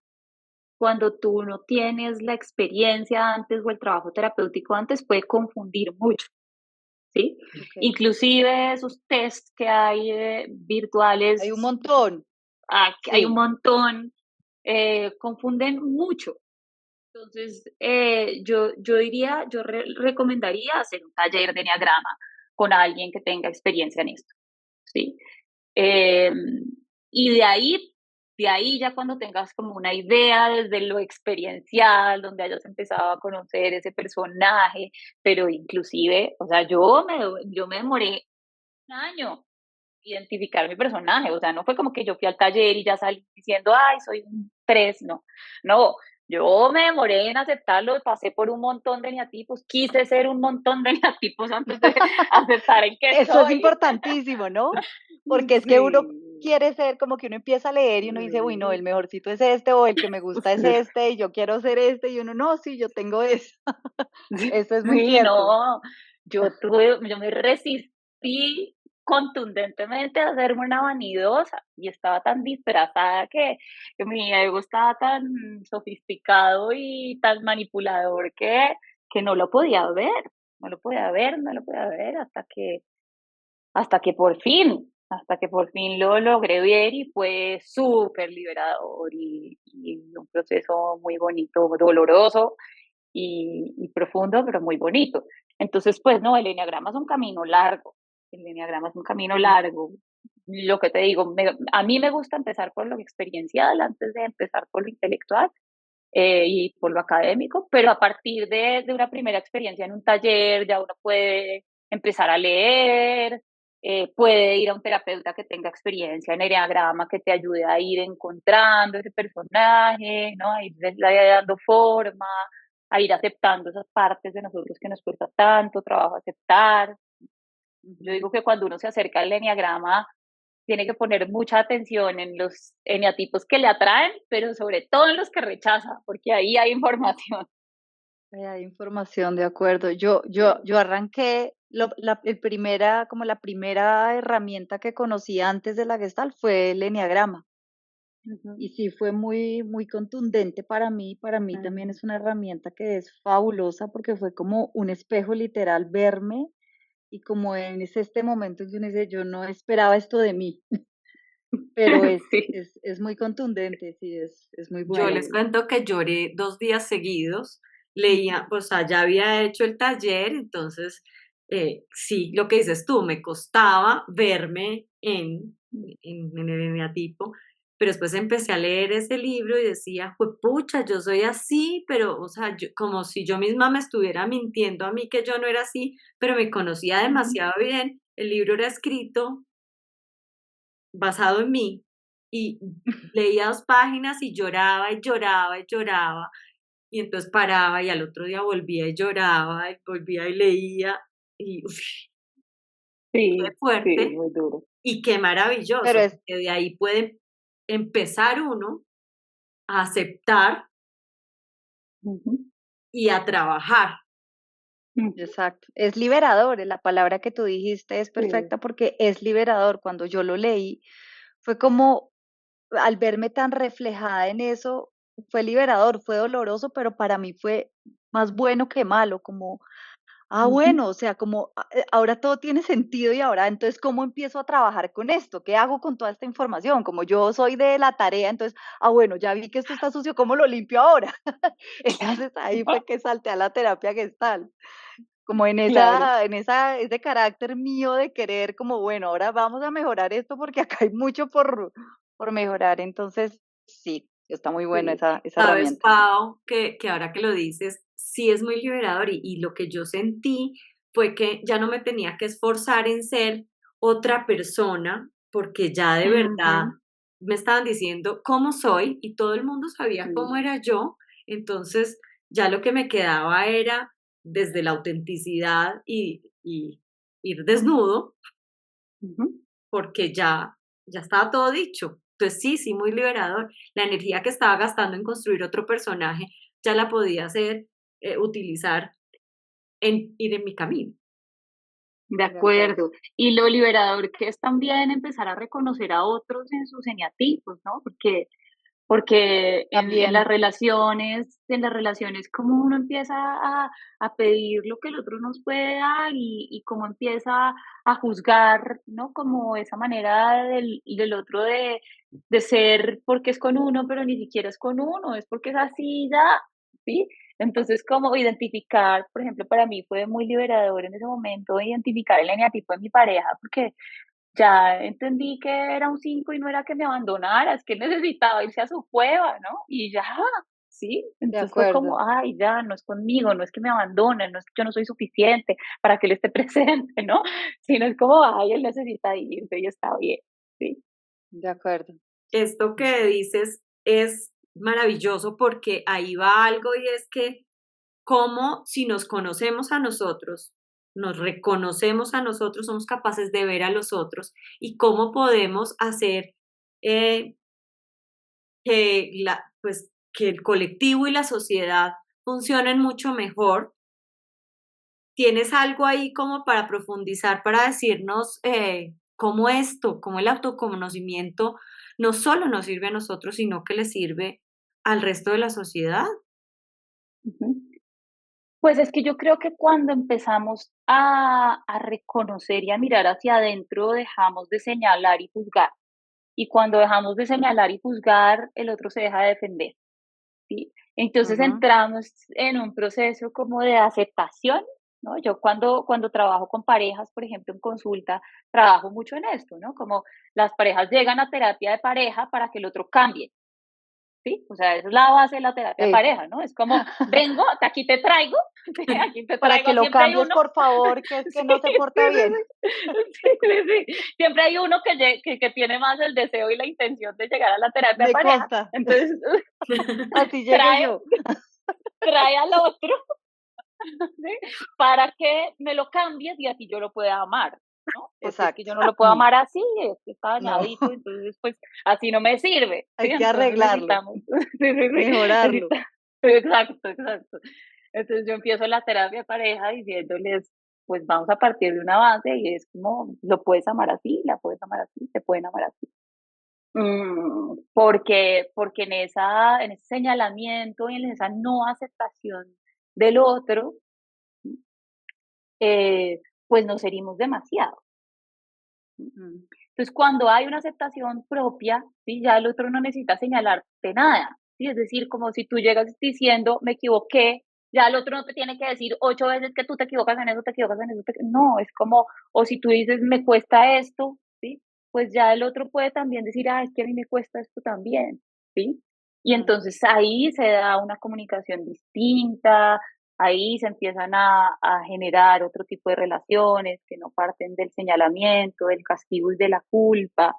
cuando tú no tienes la experiencia antes o el trabajo terapéutico antes, puede confundir mucho, ¿sí? Ok. Inclusive esos tests que hay Hay un virtuales, montón. que hay un Sí, montón, confunden mucho. Entonces, yo diría, recomendaría hacer un taller de enneagrama con alguien que tenga experiencia en esto, ¿sí? Eh, y de ahí ya cuando tengas como una idea desde lo experiencial, donde hayas empezado a conocer ese personaje, pero inclusive, o sea, yo me demoré un año identificar mi personaje, o sea, no fue como que yo fui al taller y ya salí diciendo, ay, soy un 3, no, no, yo me demoré en aceptarlo, pasé por un montón de eneatipos, quise ser un montón de eneatipos antes de aceptar en qué Eso es soy. importantísimo, ¿no? Porque es que uno Sí, quiere ser como que uno empieza a leer y uno dice, uy, no, el mejorcito es este o el que me gusta es este y yo quiero ser este y uno, no, sí, yo tengo eso. Eso es muy sí, cierto. no, yo me resistí contundentemente a hacerme una vanidosa y estaba tan disfrazada que mi ego estaba tan sofisticado y tan manipulador que no lo podía ver, no lo podía ver, no lo podía ver hasta que por fin lo logré ver y fue súper liberador y un proceso muy bonito, doloroso y profundo, pero muy bonito. Entonces, pues no, el enneagrama es un camino largo, el enneagrama es un camino largo. Lo que te digo, a mí me gusta empezar por lo experiencial antes de empezar por lo intelectual y por lo académico, pero a partir de una primera experiencia en un taller ya uno puede empezar a leer, puede ir a un terapeuta que tenga experiencia en enneagrama que te ayude a ir encontrando ese personaje, ¿no? A ir dando forma, a ir aceptando esas partes de nosotros que nos cuesta tanto trabajo aceptar. Yo Ujú. digo que cuando uno se acerca al enneagrama, tiene que poner mucha atención en los eneatipos que le atraen, pero sobre todo en los que rechaza, porque ahí hay información. Hay información, de acuerdo. Yo arranqué, como la primera herramienta que conocí antes de la Gestalt fue el Eneagrama. Ujú, Y sí fue muy, muy contundente para mí también ujú. es una herramienta que es fabulosa porque fue como un espejo literal verme y como es este momento en que uno dice, yo no esperaba esto de mí, pero Sí, es muy contundente, sí, es muy Yo bueno. les sí. cuento que lloré 2 días seguidos, Ujú. leía, pues, ya había hecho el taller, entonces, sí, lo que dices tú, me costaba verme en el eneatipo, pero después empecé a leer ese libro y decía: "Juepucha, yo soy así", pero, o sea, yo como si yo misma me estuviera mintiendo a mí que yo no era así, pero me conocía Ujú. demasiado bien. El libro era escrito basado en mí, y leía 2 páginas y lloraba, y lloraba, y lloraba, y entonces paraba, y al otro día volvía y lloraba, y volvía y leía, y uf, qué Sí, sí, fuerte muy duro. y qué Pero maravilloso, porque de ahí puede empezar uno a aceptar Ujú, y a trabajar. ujú. exacto, es liberador, la palabra que tú dijiste es Sí. perfecta porque es liberador. Cuando yo lo leí, fue como al verme tan reflejada en eso, fue liberador, fue doloroso, pero para mí fue más bueno que malo, como, Ujú. bueno, o sea, como ahora todo tiene sentido y ahora entonces, ¿cómo empiezo a trabajar con esto? ¿Qué hago con toda esta información? Como yo soy de la tarea, entonces, bueno, ya vi que esto está sucio, ¿cómo lo limpio ahora? Entonces ahí fue que salté a la terapia Gestalt. Como Claro. ese carácter mío de querer como, bueno, ahora vamos a mejorar esto porque acá hay mucho por mejorar. Entonces, sí, está muy buena Sí. esa Sabes, herramienta. Pau, que ahora que lo dices, sí es muy liberador y lo que yo sentí fue que ya no me tenía que esforzar en ser otra persona, porque ya de verdad Ujú, me estaban diciendo cómo soy y todo el mundo sabía cómo sí. era yo, entonces ya lo que me quedaba era desde la autenticidad y ir desnudo, Ujú. porque ya estaba todo dicho. Entonces sí, sí, muy liberador. La energía que estaba gastando en construir otro personaje, ya la podía hacer, utilizar en ir en mi camino. De De acuerdo. acuerdo. Y lo liberador que es también empezar a reconocer a otros en sus eneatipos, ¿no? Porque También, en las relaciones, como uno empieza a pedir lo que el otro nos puede dar y cómo empieza a juzgar, ¿no? Como esa manera del otro de ser porque es con uno, pero ni siquiera es con uno, es porque es así ya. ¿sí? Entonces, como identificar, por ejemplo, para mí fue muy liberador en ese momento identificar el eneatipo de mi pareja, porque ya entendí que era un 5 y no era que me abandonara, es que él necesitaba irse a su cueva, ¿no? Y ya, ¿sí? De Entonces fue como, acuerdo, ay, ya, no es conmigo, no es que me abandonen, no es que yo no soy suficiente para que él esté presente, ¿no? Sino es como, ay, él necesita irse y está bien, ¿sí? de acuerdo. Esto que dices es maravilloso porque ahí va algo y es que cómo si nos conocemos a nosotros, nos reconocemos a nosotros, somos capaces de ver a los otros y cómo podemos hacer eh, pues, que el colectivo y la sociedad funcionen mucho mejor. ¿Tienes algo ahí como para profundizar, para decirnos cómo esto, cómo el autoconocimiento no solo nos sirve a nosotros, sino que le sirve al resto de la sociedad? Ujú. Pues es que yo creo que cuando empezamos a reconocer y a mirar hacia adentro, dejamos de señalar y juzgar. Y cuando dejamos de señalar y juzgar, el otro se deja de defender, ¿sí? Entonces Ujú. entramos en un proceso como de aceptación, ¿no? Yo cuando trabajo con parejas, por ejemplo, en consulta, trabajo mucho en esto, ¿no? Como las parejas llegan a terapia de pareja para que el otro cambie, ¿sí? O sea, esa es la base de la terapia de Sí. pareja, ¿no? Es como, vengo, aquí te traigo, ¿sí? Aquí te Para que traigo, lo siempre hay cambies, uno, por favor, que es sí, que sí, no se porta bien. sí, sí, sí. Siempre hay uno que tiene más el deseo y la intención de llegar a la terapia de Me pareja, consta. entonces Así llegué trae, yo. trae al otro, ¿sí? Para que me lo cambies y así yo lo pueda amar, ¿no? Porque es que Exacto. yo no lo puedo amar así, es que está No, dañadito, entonces pues así no me sirve, ¿sí? hay que Entonces arreglarlo, necesitamos, sí, sí, sí, mejorarlo. exacto, exacto. Entonces yo empiezo la terapia de pareja diciéndoles, pues vamos a partir de una base y es como, lo puedes amar así, la puedes amar así, te pueden amar así. Porque en ese señalamiento y en esa no aceptación del otro, pues nos herimos demasiado. Mm. Entonces, cuando hay una aceptación propia, ¿sí? Ya el otro no necesita señalarte nada, ¿sí? Es decir, como si tú llegas diciendo, me equivoqué, ya el otro no te tiene que decir 8 veces que tú te equivocas en eso, te equivocas en eso. No, es como, o si tú dices, me cuesta esto, ¿sí? Pues ya el otro puede también decir, ah, es que a mí me cuesta esto también, ¿sí? Y Mm. entonces ahí se da una comunicación distinta, ahí se empiezan a generar otro tipo de relaciones que no parten del señalamiento, del castigo y de la culpa,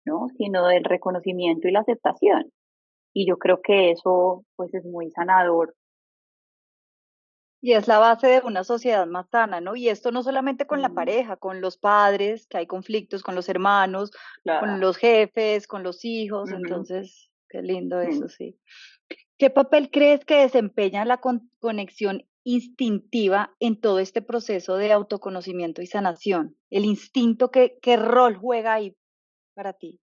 ¿no? Sino del reconocimiento y la aceptación. Y yo creo que eso, pues, es muy sanador. Y es la base de una sociedad más sana, ¿no? Y esto no solamente con la Mm, pareja, con los padres, que hay conflictos, con los hermanos, con claro. los jefes, con los hijos. Ujú, Entonces, qué lindo eso, mm. sí. ¿Qué papel crees que desempeña la conexión instintiva en todo este proceso de autoconocimiento y sanación? El instinto, ¿qué rol juega ahí para ti?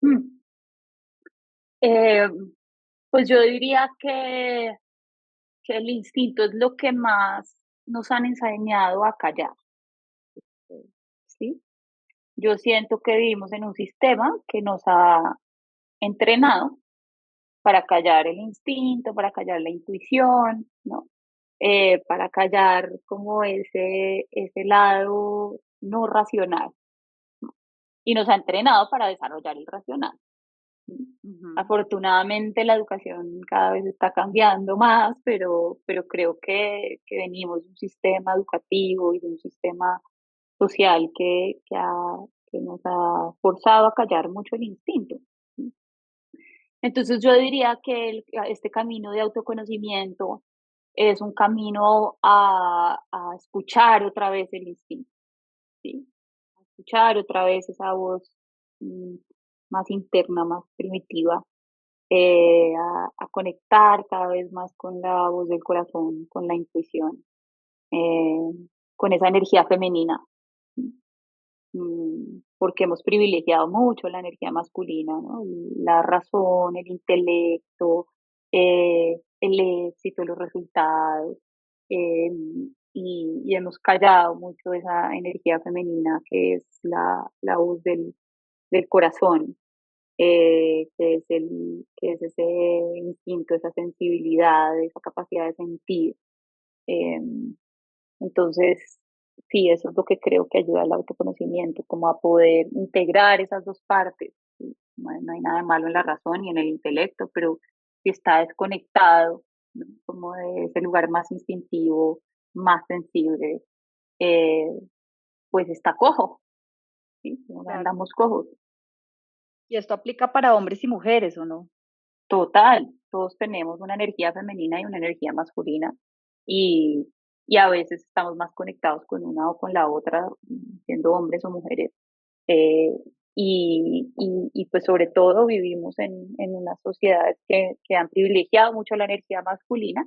Mm. Eh, pues yo diría que el instinto es lo que más nos han enseñado a callar, ¿sí? Yo siento que vivimos en un sistema que nos ha entrenado para callar el instinto, para callar la intuición, ¿no? Para callar como ese lado no racional, ¿no? Y nos ha entrenado para desarrollar el racional. ¿Sí? Ujú. Afortunadamente la educación cada vez está cambiando más, pero creo que venimos de un sistema educativo y de un sistema social que nos ha forzado a callar mucho el instinto. ¿Sí? Entonces yo diría que este camino de autoconocimiento es un camino a escuchar otra vez el instinto, ¿sí? A escuchar otra vez esa voz mm, más interna, más primitiva, a conectar cada vez más con la voz del corazón, con la intuición, eh, con esa energía femenina. Porque hemos privilegiado mucho la energía masculina, ¿no? La razón, el intelecto, el éxito, los resultados, eh, y hemos callado mucho esa energía femenina que es la voz del corazón. que es ese instinto, esa sensibilidad, esa capacidad de sentir. Em, entonces, sí, eso es lo que creo que ayuda al autoconocimiento, como a poder integrar esas dos partes. ¿Sí? No hay nada de malo en la razón y en el intelecto, pero si está desconectado, ¿no? Como de ese lugar más instintivo, más sensible, eh, pues está cojo, ¿sí? Claro. Andamos cojos. Y esto aplica para hombres y mujeres, ¿o no? Total, todos tenemos una energía femenina y una energía masculina y, y a veces estamos más conectados con una o con la otra, siendo hombres o mujeres. eh, y pues sobre todo vivimos en unas sociedades que han privilegiado mucho la energía masculina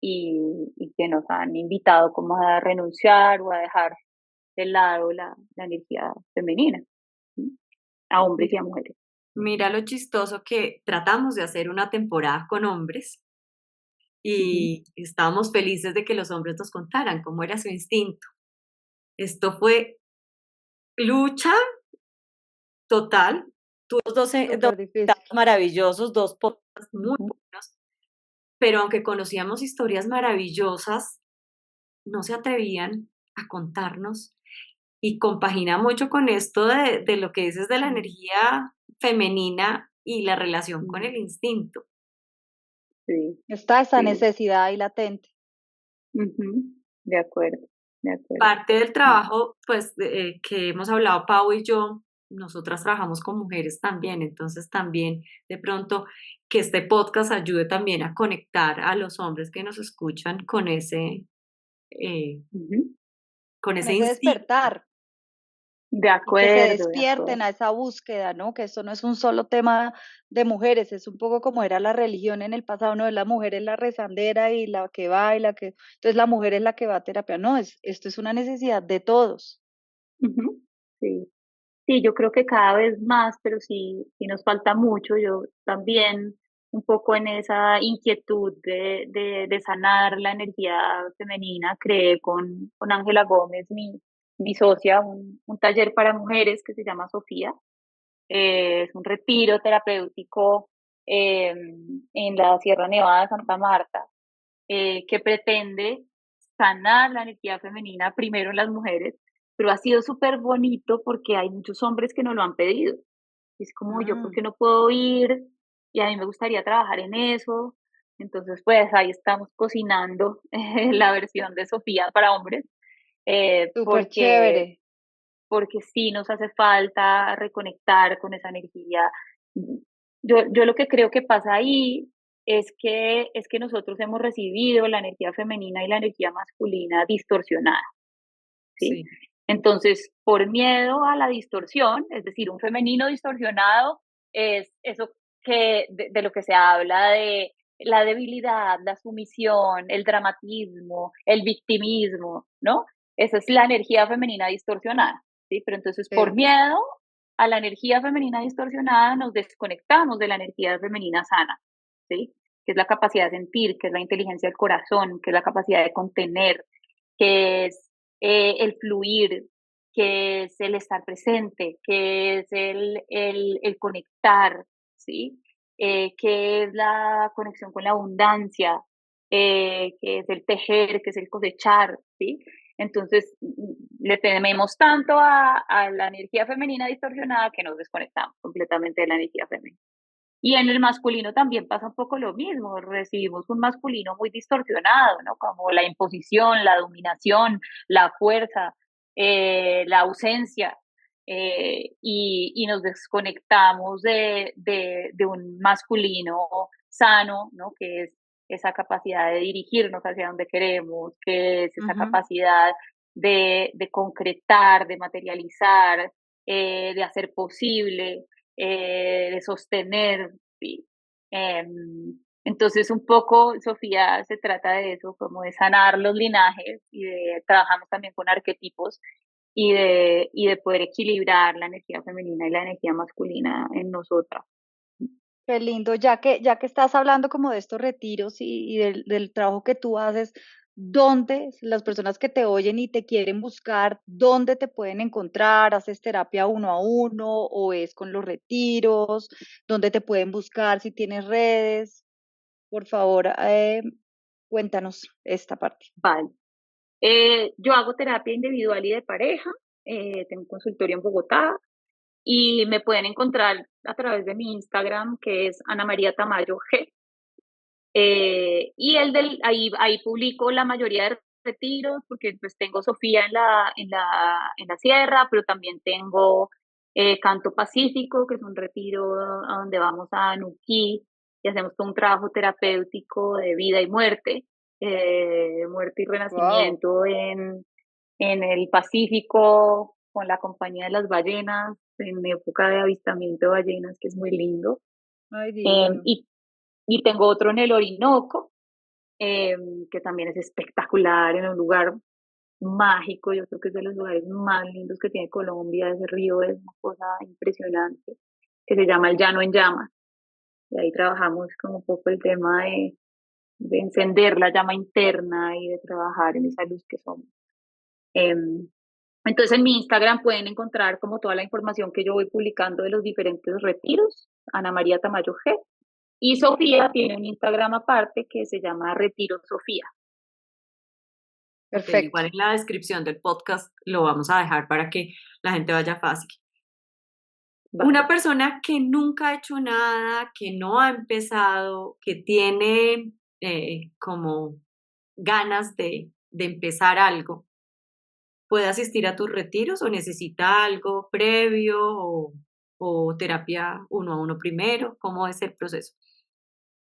y que nos han invitado como a renunciar o a dejar de lado la energía femenina, ¿sí? A hombres y a mujeres. Mira lo chistoso que tratamos de hacer una temporada con hombres Ujú, y estábamos felices de que los hombres nos contaran cómo era su instinto. Esto fue lucha total. Tuvimos dos Súper difícil. invitados maravillosos, dos podcasts muy ujú. buenos, pero aunque conocíamos historias maravillosas, no se atrevían a contarnos y compagina mucho con esto de lo que dices de la Mm, energía femenina y la relación con mm, el instinto. sí, Está esa sí. necesidad ahí latente. Ujú, de acuerdo, de acuerdo. Parte del Mm, trabajo, pues, que hemos hablado Pau y yo, nosotras trabajamos con mujeres también, entonces también de pronto que este podcast ayude también a conectar a los hombres que nos escuchan eh, ujú. con Con ese ese instinto. despertar De y que se acuerdo, de despierten acuerdo. a esa búsqueda, ¿no? Que esto no es un solo tema de mujeres, es un poco como era la religión en el pasado, no es la mujer es la rezandera y la que va y la que, entonces la mujer es la que va a terapia, no, esto es una necesidad de todos. Ujú, sí. Sí, yo creo que cada vez más, pero sí, sí nos falta mucho. Yo también un poco en esa inquietud de sanar la energía femenina, creé con Ángela Gómez, mi socia, un taller para mujeres que se llama Sofía. Es un retiro terapéutico eh, en la Sierra Nevada de Santa Marta, que pretende sanar la energía femenina primero en las mujeres, pero ha sido súper bonito porque hay muchos hombres que nos lo han pedido. Es como yo, ¿por Mm, qué no puedo ir? Y a mí me gustaría trabajar en eso. Entonces, pues ahí estamos cocinando la versión de Sofía para hombres, súper chévere. porque sí nos hace falta reconectar con esa energía. Yo lo que creo que pasa ahí es que nosotros hemos recibido la energía femenina y la energía masculina distorsionada, ¿sí? Sí, Entonces, por miedo a la distorsión, es decir, un femenino distorsionado es eso de lo que se habla de la debilidad, la sumisión, el dramatismo, el victimismo, ¿no? Esa es la energía femenina distorsionada, ¿sí? Pero entonces, por Sí. miedo a la energía femenina distorsionada, nos desconectamos de la energía femenina sana, ¿sí? Que es la capacidad de sentir, que es la inteligencia del corazón, que es la capacidad de contener, que es el fluir, que es el estar presente, que es el conectar, ¿sí? Que es la conexión con la abundancia, que es el tejer, que es el cosechar, ¿sí? Entonces, le tememos tanto a la energía femenina distorsionada que nos desconectamos completamente de la energía femenina. Y en el masculino también pasa un poco lo mismo, recibimos un masculino muy distorsionado, ¿no? Como la imposición, la dominación, la fuerza, la ausencia, y nos desconectamos de un masculino sano, ¿no? Que es esa capacidad de dirigirnos hacia donde queremos, que es esa Ujú. capacidad de concretar, de materializar, de hacer posible, de sostener, ¿sí? Entonces, un poco, Sofía, se trata de eso, como de sanar los linajes y de trabajamos también con arquetipos y de poder equilibrar la energía femenina y la energía masculina en nosotras. Qué lindo, ya que estás hablando como de estos retiros y del trabajo que tú haces, ¿dónde las personas que te oyen y te quieren buscar, dónde te pueden encontrar? ¿Haces terapia uno a uno o es con los retiros? ¿Dónde te pueden buscar si tienes redes? Por favor, cuéntanos esta parte. Vale. Yo hago terapia individual y de pareja, tengo un consultorio en Bogotá y me pueden encontrar a través de mi Instagram, que es Ana María Tamayo G. Y ahí publico la mayoría de retiros, porque pues tengo Sofía en la sierra, pero también tengo Canto Pacífico, que es un retiro a donde vamos a Nuquí y hacemos todo un trabajo terapéutico de vida y muerte y Wow. renacimiento en el Pacífico, con la compañía de las ballenas, en época de avistamiento de ballenas, que es muy lindo. Ay, Em, divino. y, y tengo otro en el Orinoco, que también es espectacular, en un lugar mágico. Yo creo que es de los lugares más lindos que tiene Colombia. Ese río es una cosa impresionante, que se llama el Llano en Llamas. Y ahí trabajamos como un poco el tema de encender la llama interna y de trabajar en esa luz que somos. Em, entonces en mi Instagram pueden encontrar como toda la información que yo voy publicando de los diferentes retiros, Ana María Tamayo G. Y Sofía tiene un Instagram aparte que se llama Retiro Sofía. Ok, Perfecto. igual en la descripción del podcast lo vamos a dejar para que la gente vaya fácil. Una Vale. persona que nunca ha hecho nada, que no ha empezado, que tiene como ganas de empezar algo, ¿puede asistir a tus retiros o necesita algo previo o terapia uno a uno primero? ¿Cómo es el proceso?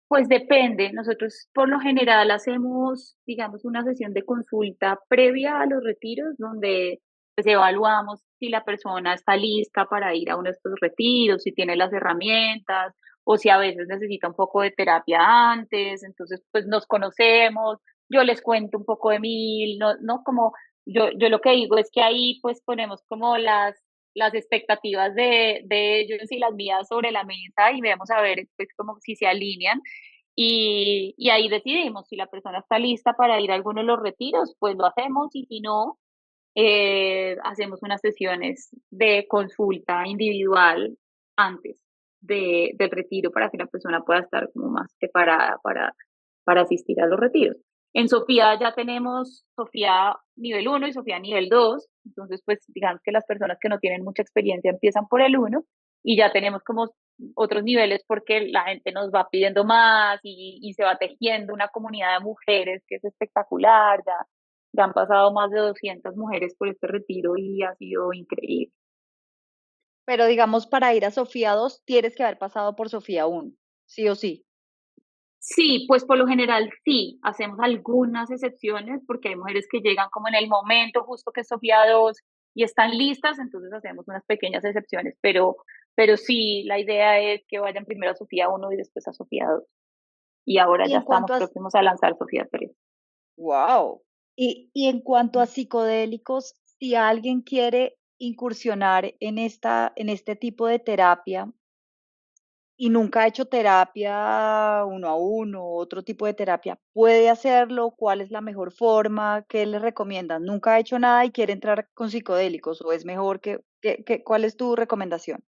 Pues depende. Nosotros por lo general hacemos, digamos, una sesión de consulta previa a los retiros donde pues evaluamos si la persona está lista para ir a uno de estos retiros, si tiene las herramientas o si a veces necesita un poco de terapia antes. Entonces, pues nos conocemos, yo les cuento un poco de mí, no como yo lo que digo es que ahí pues ponemos como las expectativas de ellos y las mías sobre la mesa y vemos a ver pues como si se alinean y ahí decidimos si la persona está lista para ir a alguno de los retiros, pues lo hacemos y si no, hacemos unas sesiones de consulta individual antes del retiro para que la persona pueda estar como más preparada para asistir a los retiros. En Sofía ya tenemos Sofía nivel uno y Sofía nivel 2. Entonces pues digamos que las personas que no tienen mucha experiencia empiezan por el uno y ya tenemos como otros niveles porque la gente nos va pidiendo más y se va tejiendo una comunidad de mujeres que es espectacular. Ya han pasado más de 200 mujeres por este retiro y ha sido increíble. Pero digamos, para ir a Sofía 2 tienes que haber pasado por Sofía 1, sí o sí. Sí, pues por lo general sí, hacemos algunas excepciones porque hay mujeres que llegan como en el momento justo que es Sofía 2 y están listas, entonces hacemos unas pequeñas excepciones, pero sí, la idea es que vayan primero a Sofía 1 y después a Sofía 2. Y ahora Y ya en estamos cuanto a, próximos a lanzar Sofía 3. wow. Y en cuanto a psicodélicos, si alguien quiere incursionar en este tipo de terapia y nunca ha hecho terapia uno a uno, otro tipo de terapia, ¿puede hacerlo? ¿Cuál es la mejor forma? ¿Qué le recomiendan? ¿Nunca ha hecho nada y quiere entrar con psicodélicos o es mejor cuál es tu recomendación?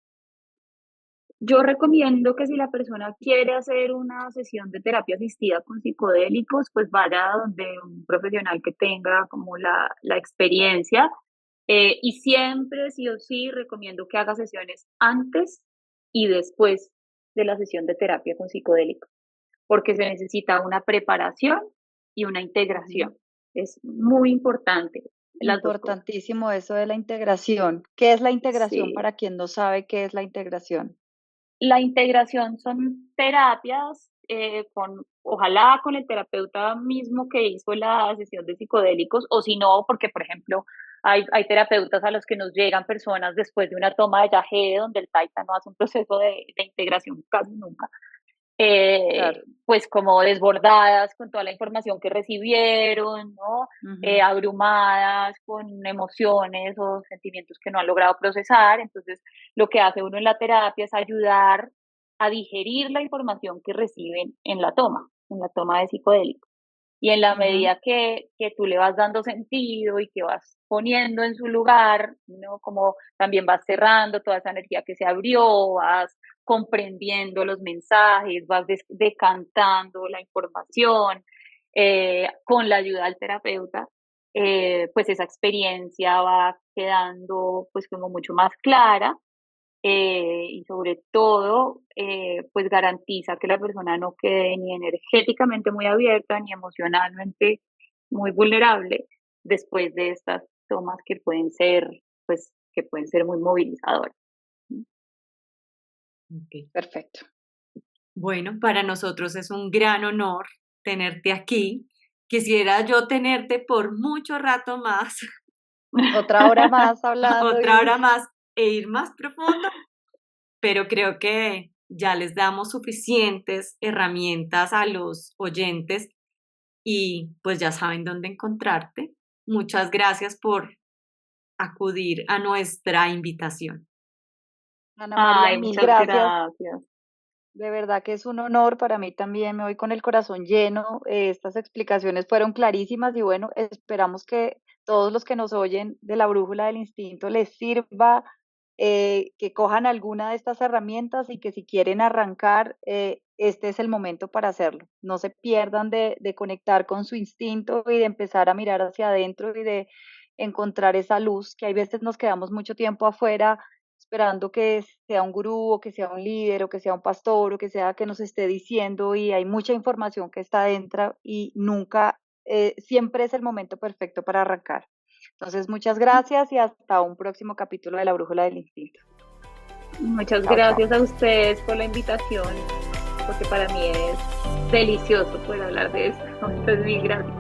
Yo recomiendo que si la persona quiere hacer una sesión de terapia asistida con psicodélicos, pues vaya donde un profesional que tenga como la experiencia. Y siempre, sí o sí, recomiendo que haga sesiones antes y después de la sesión de terapia con psicodélicos, porque se necesita una preparación y una Ujú. integración. Es muy importante las dos cosas. Importantísimo eso de la integración. ¿Qué es la integración Sí. para quien no sabe qué es la integración? La integración son terapias ojalá con el terapeuta mismo que hizo la sesión de psicodélicos, o si no, porque por ejemplo hay terapeutas a los que nos llegan personas después de una toma de yagé donde el taita no hace un proceso de integración casi nunca, Claro. pues como desbordadas con toda la información que recibieron, ¿no? Ujú. Abrumadas con emociones o sentimientos que no han logrado procesar. Entonces, lo que hace uno en la terapia es ayudar a digerir la información que reciben en la toma de psicodélicos. Y en la Ujú. medida que tú le vas dando sentido y que vas poniendo en su lugar, ¿no? Como también vas cerrando toda esa energía que se abrió, vas comprendiendo los mensajes, vas decantando la información con la ayuda del terapeuta, pues esa experiencia va quedando pues como mucho más clara y sobre todo, pues garantiza que la persona no quede ni energéticamente muy abierta ni emocionalmente muy vulnerable después de estas tomas que pueden ser, pues, que pueden ser muy movilizadoras. Ok. Perfecto. Bueno, para nosotros es un gran honor tenerte aquí. Quisiera yo tenerte por mucho rato más, Otra hora más hablando otra y hora más e ir más profundo, pero creo que ya les damos suficientes herramientas a los oyentes y pues ya saben dónde encontrarte. Muchas gracias por acudir a nuestra invitación. Ana María, Ay, mil muchas gracias. gracias. De verdad que es un honor para mí también. Me voy con el corazón lleno. Estas explicaciones fueron clarísimas y bueno, esperamos que todos los que nos oyen de la brújula del instinto les sirva, que cojan alguna de estas herramientas y que si quieren arrancar, este es el momento para hacerlo. No se pierdan de conectar con su instinto y de empezar a mirar hacia adentro y de encontrar esa luz, que hay veces nos quedamos mucho tiempo afuera esperando que sea un gurú o que sea un líder o que sea un pastor o que sea que nos esté diciendo y hay mucha información que está dentro y nunca, siempre es el momento perfecto para arrancar. Entonces, muchas gracias y hasta un próximo capítulo de La Brújula del Instinto. Muchas Chao, chao. gracias a ustedes por la invitación, porque para mí es delicioso poder hablar de esto. Entonces, mil gracias.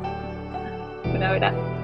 Un abrazo.